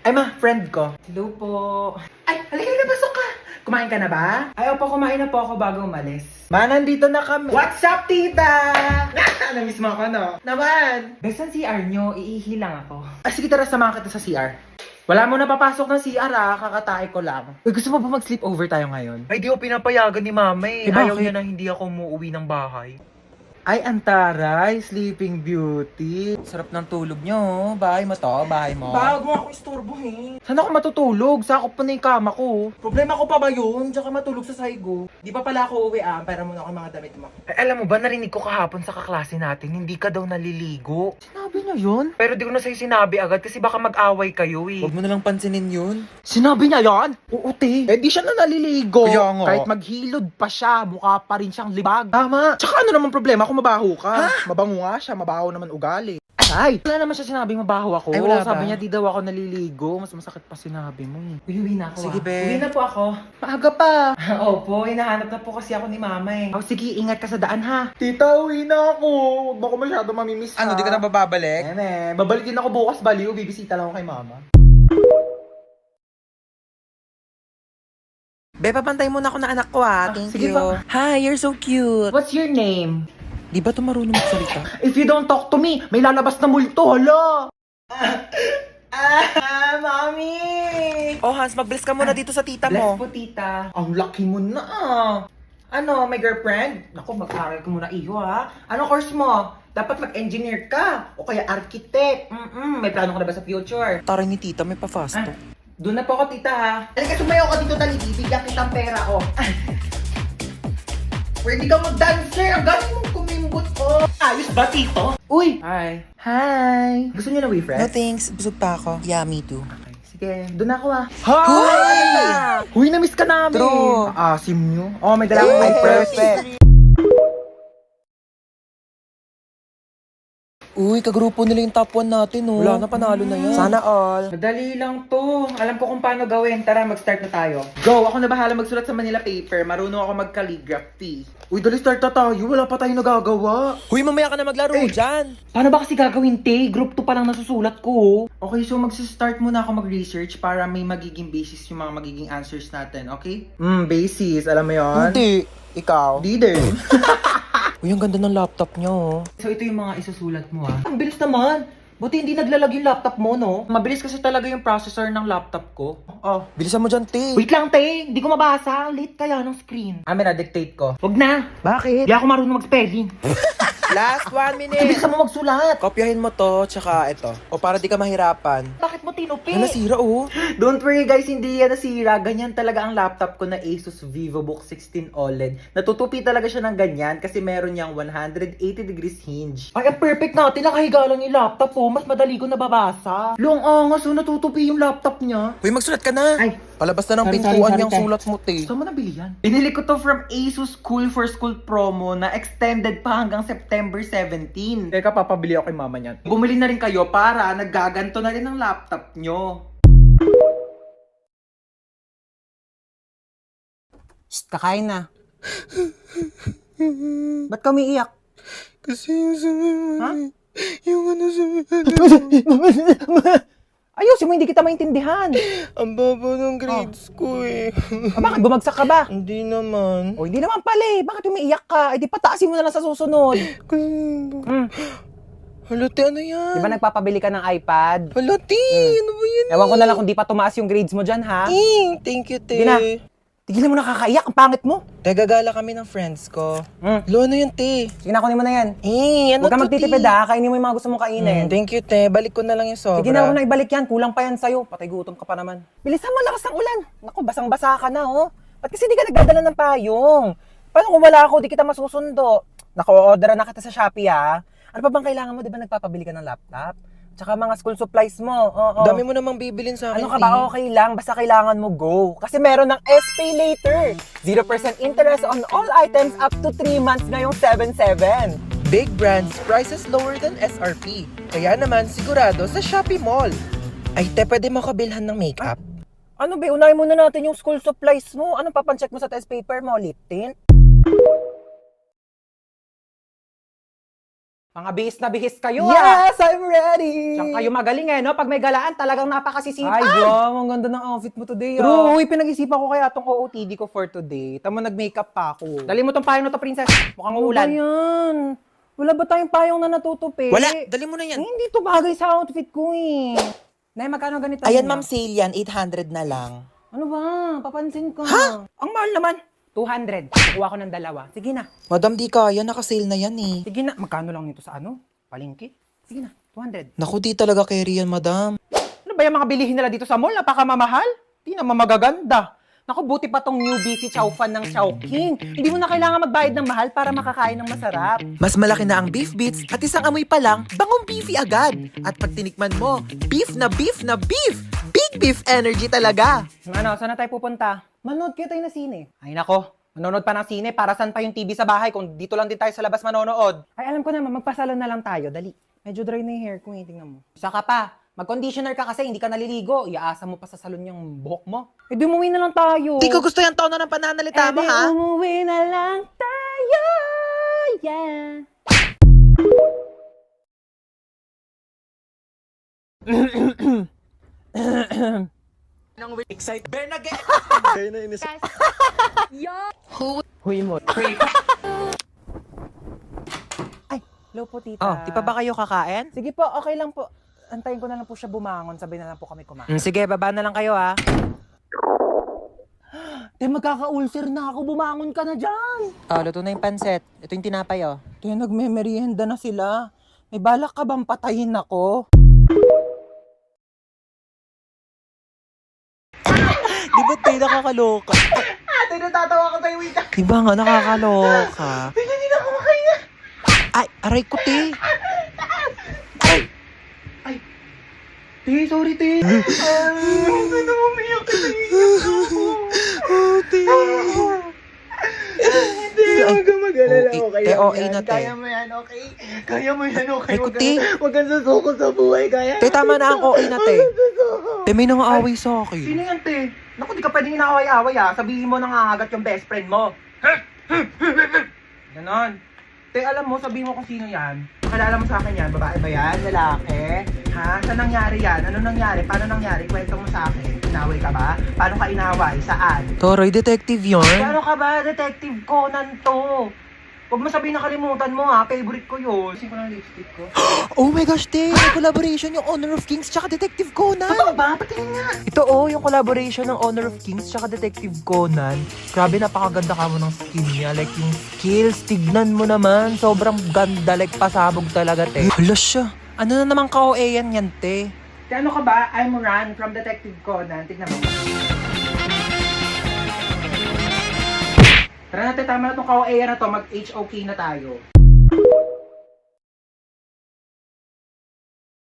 Ay ma, friend ko. Hello po. Ay, halika na, pasok ka. Kumain ka na ba? Ay, opo, kumain na po ako bago umalis. Ma, nandito na kami. What's up, tita? Namiss mo ako, no? Naman. Besan CR nyo, iihi lang ako. Ay, sige, tara, samahan kita sa CR. Wala mo na papasok ng CR kakatae ko lang. Uy, gusto mo ba mag-sleep over tayo ngayon? Ay, di ako pinapayagan ni mama eh. Eh, Ayaw bakit? niya na hindi ako umuwi ng bahay. Ay, antaray, Sleeping Beauty. Sarap ng tulog nyo, bahay mo to, bahay mo. Bago mo ako istorbohin. Saan ako matutulog? Sakop pa na yung kama ko. Problema ko pa ba yun? Diyan ka matulog sa saigo. Di pa pala ako uwi pera mo na ako mga damit mo. Ay, alam mo ba, narinig ko kahapon sa kaklase natin, hindi ka daw naliligo. Sinabi niya yun? Pero di ko na sa'yo sinabi agad kasi baka mag-away kayo eh. Huwag mo nalang pansinin yun. Sinabi niya yan? Oo, te. Eh, di siya na naliligo. Kaya nga. Kahit maghilod pa siya, mukha pa rin siyang libag. Tama. Tsaka ano naman problema kung mabaho ka? Ha? Mabango nga siya, mabaho naman ugali. Ay! Wala naman siya sinabing mabaho ako. Ay, wala Sabi ba? niya di daw ako naliligo. Mas masakit pa sinabi mo eh. Uwi na ako. Sige, be. Uwi na po ako. Maaga pa. Opo, hinahanap na po kasi ako ni mama eh. Oh, sige, ingat ka sa daan ha. Tita, uwi na ako. Huwag mo ko masyado mamimiss ha. Ano, di ka na bababalik? Babalikin ako bukas baliw. Bibisita lang ako kay mama. Be, papantay muna ako na anak ko Thank sige you. pa. Hi, you're so cute. What's your name? Di ba ito marunong magsalita? If you don't talk to me, may lalabas na multo, hala! Mami! Oh, Hans, mag-bless ka muna dito sa tita Bless mo. po, tita. Ang laki mo na Ano, may girlfriend? Naku, mag-aral ko muna iyo ha. Ano course mo? Dapat mag-engineer ka. O kaya architect. May plano ka na ba sa future? Taray ni tita, may pa-fast talk. Doon na po ako, tita ha. Halika, sumayaw ka dito, dali. Bibigyan kitang pera, oh. Pwede ka mag-dancer. Ang galing mong kumimbot, oh. Ayos ba, tito? Uy! Hi. Hi! Gusto niyo na No friend? thanks, busog pa ako. Yeah, me too. Sige, doon ako ah. Hi! Huy, na-miss ka namin! True. Asim nyo. Oh, may dala akong Ay, perfect. Uy, kagrupo nila yung top 1 natin, oh. Wala na, panalo na yan. Sana all. Madali lang to. Alam ko kung paano gawin. Tara, mag-start na tayo. Go! Ako na bahala magsulat sa Manila paper. Marunong ako mag-calligraphy. Uy, dali start na tayo. Wala pa tayo nagagawa. Huy, mamaya ka na maglaro Eh. dyan. Paano ba kasi gagawin, te? Group 2 pa lang nasusulat ko. Okay, so mag-start muna ako mag-research para may magiging basis yung mga magiging answers natin, okay? Basis. Alam mo yon? Hindi. Ikaw. Di din. Uy, ang ganda ng laptop niya, oh. So ito yung mga isusulat mo ah. Ang bilis naman. Buti hindi naglalag yung laptop mo, no? Mabilis kasi talaga yung processor ng laptop ko. Oh. Bilisan mo dyan, te. Wait lang, te. Hindi ko mabasa. Late kaya ng screen. Na-dictate ko. Wag na. Bakit? Hindi ako marunong mag-spelling. Last 1 minute. Bilisan mo magsulat. Kopyahin mo to, tsaka ito. O para di ka mahirapan. Bakit mo tinupi? Ay, nasira, oh. Don't worry guys, hindi yan nasira. Ganyan talaga ang laptop ko na Asus VivoBook 16 OLED. Natutupi talaga siya ng ganyan kasi meron niyang 180 degrees hinge. Ay, ang perfect natin. Nakahiga lang yung laptop oh. Mas madali ko nababasa. Long angas oh, natutupi yung laptop niya. Uy, magsulat ka na. Ay, Palabas na ng sorry, pintuan sorry, yung te. sulat mo, te. saan mo nabili yan? Binili ko to from Asus Cool for School promo na extended pa hanggang September 17. Teka, papabili ako kay mama niyan. Bumili na rin kayo para naggaganto na rin ang laptop nyo. Shh, kakain na. Ba't ka umiiyak? Kasi yung Ha? Yung ano Ayusin mo, hindi kita maintindihan. Ang baba ng grades ko eh. Bakit bumagsak ka ba? Hindi naman. O, hindi naman pala eh. Bakit umiiyak ka? Eh, di pataasin mo na lang sa susunod. Kasi... Hala, te, ano yan? Di ba nagpapabili ka ng iPad? Hala, te, ano ba yan? Ewan ko na lang kung di pa tumaas yung grades mo dyan, ha? Thank you, te. Sige na. Tigilan mo nakakaiyak. Ang pangit mo. Te, gagala kami ng friends ko. Lo, ano yan, te? Sige na, kunin mo na yan. Ano Huwag ka to, magtitipid, te? ha? Kainin mo yung mga gusto mong kainin. Thank you, te. Balik ko na lang yung sobra. Sige na, huwag na ibalik yan. Kulang pa yan sa'yo. Patay gutom ka pa naman. Bilisan mo, lakas ng ulan. Naku, basang-basa ka na, oh. Ba't kasi di ka nagdadala ng payong? Paano kung wala ako, di kita masusundo? Nako-order na kita sa Shopee, ha? Ano pa bang kailangan mo? Di ba nagpapabili ka ng laptop? Tsaka mga school supplies mo. Oo. Dami mo namang bibilin sa akin, Ano ka ba? Okay lang. Basta kailangan mo go. Kasi meron ng SPay later. 0% interest on all items up to 3 months ngayong 7/7. Big brands, prices lower than SRP. Kaya naman, sigurado sa Shopee Mall. Ay, te, pwede mo kabilhan ng makeup? Ano ba? Unahin muna natin yung school supplies mo. Anong papancheck mo sa test paper mo? Lip tint? Mga bihis na bihis kayo ah. Yes, I'm ready! Diyan kayo magaling eh, no? Pag may galaan, talagang napakasisipag. Ay, Jom, ang ganda ng outfit mo today, True, pinag-isipan ko kaya itong OOTD ko for today. Tama, nag-makeup pa ako. Dali mo tong payong na to, princess. Mukhang Ano ba uulan. yan? Wala ba tayong payong na natutupi? Wala, dali mo na Eh, yan. hindi to bagay sa outfit ko eh. Nay, magkano ganito? Ayan, niya? ma'am, sale yan. 800 na lang. Ano ba? Papansin ka. Ang mahal naman. 200. Kukuha ko ng dalawa. Sige na. Madam, di kaya. Naka-sale na yan eh. Sige na. Magkano lang nito sa ano? Palengke? Sige na. 200. Naku, di talaga carry yan, madam. Ano ba yung mga bilihin nila dito sa mall? Napakamamahal? Di naman magaganda. Naku, buti pa tong new beefy chow fan ng Chowking. Hindi mo na kailangan magbayad ng mahal para makakain ng masarap. Mas malaki na ang beef bits at isang amoy pa lang, bangong beefy agad. At pag tinikman mo, beef na beef na beef! Big beef energy talaga! Ano, saan na tayo pupunta? Manood kayo tayo na sine. Ay nako, manonood pa ng sine. Para saan pa yung TV sa bahay kung dito lang din tayo sa labas manonood? Ay, alam ko naman, magpasalon na lang tayo. Dali. Medyo dry na yung hair ko eh, tingnan mo. Isa ka pa. Mag-conditioner ka kasi hindi ka naliligo. Iaasa mo pa sa salon yung buhok mo. Eh, di umuwi na lang tayo. Di ko gusto yung tono ng pananalita mo, ha? Umuwi na lang tayo. Yeah. Huy mo. Ay, hello po, tita. Oh, di pa ba kayo kakain? Sige po, okay lang po. Antayin ko na lang po siya bumangon. Sabay na lang po kami kumain. Sige, baba na lang kayo ha. Magkaka-ulcer na ako. Bumangon ka na dyan. Oh, luto na yung pansit. Ito yung tinapay, oh. Kaya nagme-merienda na sila. May balak ka bang patayin ako? Di ba tayo nakakaloka? Ate, natatawa ko sa'yo, wait lang. Di ba nga nakakaloka? Hindi na ako makahinga. Ay, aray ko, te. Te, sorry, te. Ano, umiyak ka na Hindi, huwag kang mag-alala. Oo, Okay te, lang okay yan. na, te. Kaya mo yan, okay? Kaya mo yan, okay? Ay, kuti. Huwag kang susuko sa buhay, kaya. Te, tama na ang okay na, te. Huwag kang susuko. Te, may nangaaway sa akin. Sino yan, te? Naku, di ka pwedeng inaaway-away, ha? Sabihin mo nangangagat yung best friend mo. Ganon. Te, alam mo, sabihin mo kung sino yan. Kalala mo sa akin yan, babae ba yan? Lalaki? Ha? Saan nangyari yan? Ano nangyari? Paano nangyari? Kwento mo sa akin. Inaway ka ba? Paano ka inaway? Saan? Toroy, detective yun. Paano ka ba? Detective Conan to. Huwag mo sabihin nakalimutan mo ha. Favorite ko yun. Kasi ko ng lipstick ko. Oh my gosh, te. May collaboration yung Honor of Kings tsaka Detective Conan. Totoo ba? Patingin nga. Ito yung collaboration ng Honor of Kings tsaka Detective Conan. Grabe, napakaganda ka mo ng skin niya. Like yung skills, tignan mo naman. Sobrang ganda, like pasabog talaga, te. Hala siya. Ano na naman ka-OA yan, te? Kaya ano ka ba? I'm Ran from Detective Conan. Tignan mo. Tara natin, tama na itong kawaeya na to. Mag-HOK na tayo.